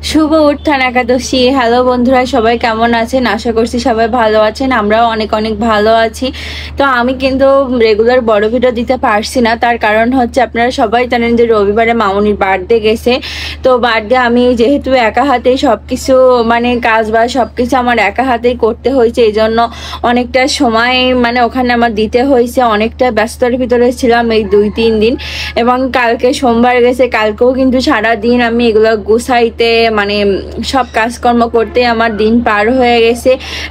শুভ উত্থান একাদশী। হ্যালো বন্ধুরা, সবাই কেমন আছেন? আশা করছি সবাই ভালো আছেন। আমরাও অনেক অনেক ভালো আছি। তো আমি কিন্তু রেগুলার বড় ভিডিও দিতে পারছি না, তার কারণ হচ্ছে আপনারা সবাই জানেন যে রবিবারে মামুনির বার্থডে গেছে। তো বার্থডে আমি যেহেতু একা হাতেই সব কিছু মানে কাজ বা সব কিছু আমার একা হাতেই করতে হয়েছে, এই জন্য অনেকটা সময় মানে ওখানে আমার দিতে হয়েছে। অনেকটা ব্যস্ততার ভিতরে ছিলাম এই 2-3 দিন, এবং কালকে সোমবার গেছে, কালকেও কিন্তু সারাদিন আমি এগুলো গুছাইতে মানে সব কাজকর্ম করতে আমার দিন পার হয়ে গেছে।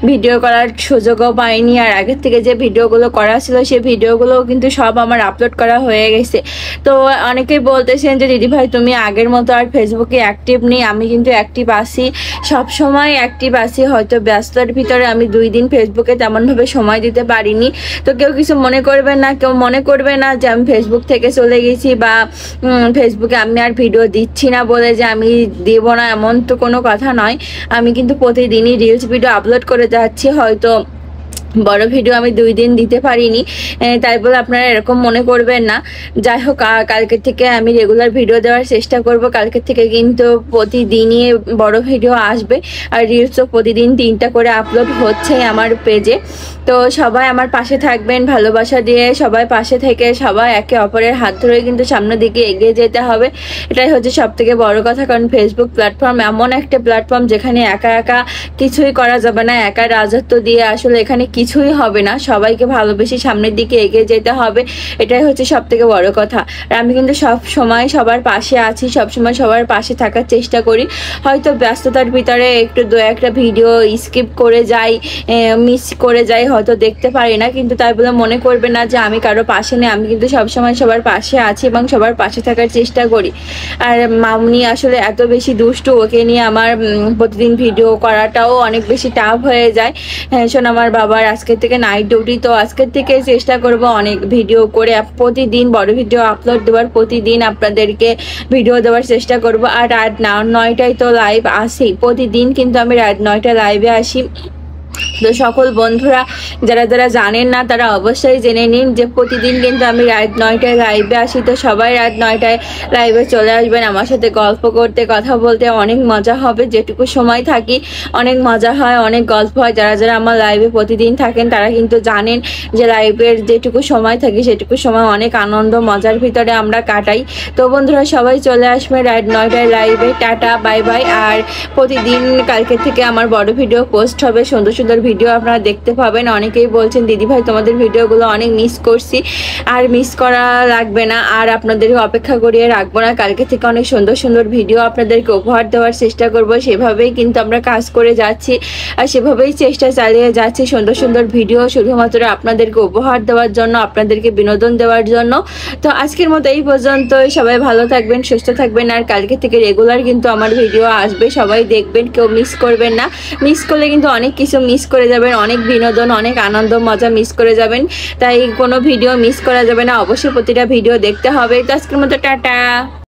ভিডিও করার সুযোগও পাইনি, আর আগের থেকে যে ভিডিওগুলো করা ছিল সেই ভিডিওগুলোও কিন্তু সব আমার আপলোড করা হয়ে গেছে। তো অনেকেই বলতেছেন যে দিদিভাই তুমি আগের মতো আর ফেসবুকে অ্যাক্টিভ নেই। আমি কিন্তু অ্যাক্টিভ আছি, সবসময় অ্যাক্টিভ আছি। হয়তো ব্যস্ততার ভিতরে আমি 2 দিন ফেসবুকে তেমনভাবে সময় দিতে পারিনি। তো কেউ কিছু মনে করবে না, কেউ মনে করবে না যে আমি ফেসবুক থেকে চলে গেছি বা ফেসবুকে আমি আর ভিডিও দিচ্ছি না বলে যে আমি দেব না, এমন তো কোনো কথা নয়। আমি কিন্তু প্রতিদিনই রিলস ভিডিও আপলোড করে যাচ্ছি। হয়তো বড় ভিডিও আমি 2 দিন দিতে পারিনি, তাই বলে আপনারা এরকম মনে করবেন না। যাই হোক, কালকে থেকে আমি রেগুলার ভিডিও দেওয়ার চেষ্টা করব। কালকে থেকে কিন্তু প্রতিদিনই বড় ভিডিও আসবে, আর রিলসও প্রতিদিন 3টা করে আপলোড হচ্ছে আমার পেজে। তো সবাই আমার পাশে থাকবেন, ভালোবাসা দিয়ে সবাই পাশে থেকে সবাই একে অপরের হাত ধরে কিন্তু সামনের দিকে এগিয়ে যেতে হবে। এটাই হচ্ছে সব থেকে বড় কথা, কারণ ফেসবুক প্ল্যাটফর্ম এমন একটা প্ল্যাটফর্ম যেখানে একা একা কিছুই করা যাবে না। একা রাজত্ব দিয়ে আসলে এখানে কিছুই হবে না। সবাইকে ভালোবেসে সামনের দিকে এগিয়ে যেতে হবে, এটাই হচ্ছে সব থেকে বড় কথা। আর আমি কিন্তু সব সময় সবার পাশে আছি, সব সময় সবার পাশে থাকার চেষ্টা করি। হয়তো ব্যস্ততার ভিতরে একটু 2-1টা ভিডিও স্কিপ করে যাই, মিস করে যাই, হয়তো দেখতে পারি না, কিন্তু তাই বলে মনে করবে না যে আমি কারো পাশে নেই। আমি কিন্তু সবসময় সবার পাশে আছি এবং সবার পাশে থাকার চেষ্টা করি। আর মামনি আসলে এত বেশি দুষ্টু, ওকে নিয়ে আমার প্রতিদিন ভিডিও করাটাও অনেক বেশি টাফ হয়ে যায়। হ্যাঁ শোন, আমার বাবার আজকের থেকে নাইট ডিউটি, তো আজকের থেকে চেষ্টা করব অনেক ভিডিও করে প্রতিদিন বড় ভিডিও আপলোড দেওয়ার, প্রতিদিন আপনাদেরকে ভিডিও দেওয়ার চেষ্টা করব। আর রাত 9টায় তো লাইভ আসি, প্রতিদিন কিন্তু আমি রাত 9টায় লাইভে আসি। তো সকল বন্ধুরা যারা যারা জানেন না তারা অবশ্যই জেনে নিন যে প্রতিদিন কিন্তু আমি রাত 9টায় লাইভে আসি। তো সবাই রাত 9টায় লাইভে চলে আসবেন, আমার সাথে গল্প করতে, কথা বলতে অনেক মজা হবে। যেটুকু সময় থাকি অনেক মজা হয়, অনেক গল্প হয়। যারা যারা আমার লাইভে প্রতিদিন থাকেন তারা কিন্তু জানেন যে লাইভের যেটুকু সময় থাকি সেটুকু সময় অনেক আনন্দ মজার ভিতরে আমরা কাটাই। তো বন্ধুরা সবাই চলে আসবে রাত 9টায় লাইভে। Tata, bye bye. আর প্রতিদিন কালকে থেকে আমার বড় ভিডিও পোস্ট হবে, সুন্দর সুন্দর ভিডিও আপনারা দেখতে পাবেন। অনেকেই বলছেন দিদিভাই তোমাদের ভিডিওগুলো অনেক মিস করছি। আর মিস করা লাগবে না, আর আপনাদেরকে অপেক্ষা করিয়ে রাখবো না। কালকে থেকে অনেক সুন্দর সুন্দর ভিডিও আপনাদেরকে উপহার দেওয়ার চেষ্টা করব। সেভাবেই কিন্তু আমরা কাজ করে যাচ্ছি, আর সেভাবেই চেষ্টা চালিয়ে যাচ্ছি। সুন্দর সুন্দর ভিডিও শুধুমাত্র আপনাদেরকে উপহার দেওয়ার জন্য, আপনাদেরকে বিনোদন দেওয়ার জন্য। তো আজকের মতো এই পর্যন্তই। সবাই ভালো থাকবেন, সুস্থ থাকবেন। আর কালকে থেকে রেগুলার কিন্তু আমার ভিডিও আসবে, সবাই দেখবেন, কেউ মিস করবেন না। মিস করলে কিন্তু অনেক কিছু মিস করে যাবেন, অনেক বিনোদন, অনেক আনন্দ মজা মিস করে যাবেন। তাই কোনো ভিডিও মিস করা যাবে না, অবশ্যই প্রতিটা ভিডিও দেখতে হবে। তো আজকের মতো টাটা।